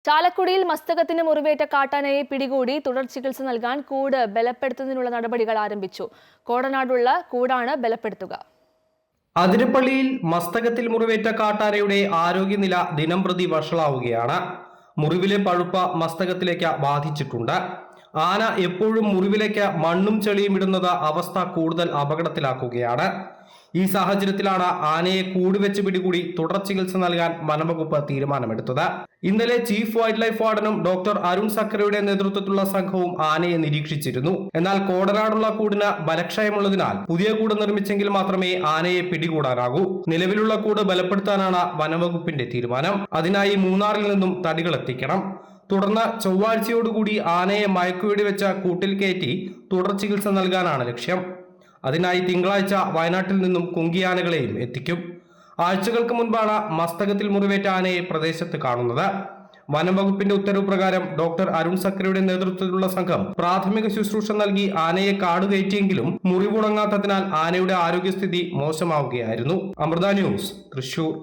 ചാലക്കുടിയിൽ മസ്തകത്തിന് മുറിവേറ്റ കാട്ടാനയെ പിടികൂടി തുടർ ചികിത്സ നൽകാൻ കൂട് ബലപ്പെടുത്തുന്നതിനുള്ള നടപടികൾ ആരംഭിച്ചു. കോടനാടുള്ള കൂടാണ് ബലപ്പെടുത്തുക. അതിരപ്പള്ളിയിൽ മസ്തകത്തിൽ മുറിവേറ്റ കാട്ടാനയുടെ ആരോഗ്യനില ദിനംപ്രതി വഷളാവുകയാണ്. മുറിവിലെ പഴുപ്പ് മസ്തകത്തിലേക്ക് ബാധിച്ചിട്ടുണ്ട്. ആന എപ്പോഴും മുറിവിലേക്ക് മണ്ണും ചെളിയും ഇടുന്നത് അവസ്ഥ കൂടുതൽ അപകടത്തിലാക്കുകയാണ്. ഈ സാഹചര്യത്തിലാണ് ആനയെ കൂടുവെച്ച് പിടികൂടി തുടർ ചികിത്സ നൽകാൻ വനംവകുപ്പ് തീരുമാനമെടുത്തത്. ഇന്നലെ ചീഫ് വൈൽഡ് ലൈഫ് വാർഡനും ഡോക്ടർ അരുൺ സക്കരയുടെ നേതൃത്വത്തിലുള്ള സംഘവും ആനയെ നിരീക്ഷിച്ചിരുന്നു. എന്നാൽ കോടനാടുള്ള കൂടിന് ബലക്ഷയമുള്ളതിനാൽ പുതിയ കൂട് നിർമ്മിച്ചെങ്കിൽ മാത്രമേ ആനയെ പിടികൂടാനാകൂ. നിലവിലുള്ള കൂട് ബലപ്പെടുത്താനാണ് വനംവകുപ്പിന്റെ തീരുമാനം. അതിനായി മൂന്നാറിൽ നിന്നും തടികൾ എത്തിക്കണം. തുടർന്ന് ചൊവ്വാഴ്ചയോടുകൂടി ആനയെ മയക്കുവെടി വെച്ച കൂട്ടിൽ കയറ്റി തുടർ ചികിത്സ നൽകാനാണ് ലക്ഷ്യം. അതിനായി തിങ്കളാഴ്ച വയനാട്ടിൽ നിന്നും കുങ്കിയാനകളെയും എത്തിക്കും. ആഴ്ചകൾക്ക് മുൻപാണ് മസ്തകത്തിൽ മുറിവേറ്റ ആനയെ പ്രദേശത്ത് കാണുന്നത്. വനംവകുപ്പിന്റെ ഉത്തരവ് പ്രകാരം ഡോക്ടർ അരുൺ സക്കരയുടെ നേതൃത്വത്തിലുള്ള സംഘം പ്രാഥമിക ശുശ്രൂഷ നൽകി ആനയെ കാടുകയറ്റിയെങ്കിലും മുറിവുണങ്ങാത്തതിനാൽ ആനയുടെ ആരോഗ്യസ്ഥിതി മോശമാവുകയായിരുന്നു. അമൃത ന്യൂസ്, തൃശൂർ.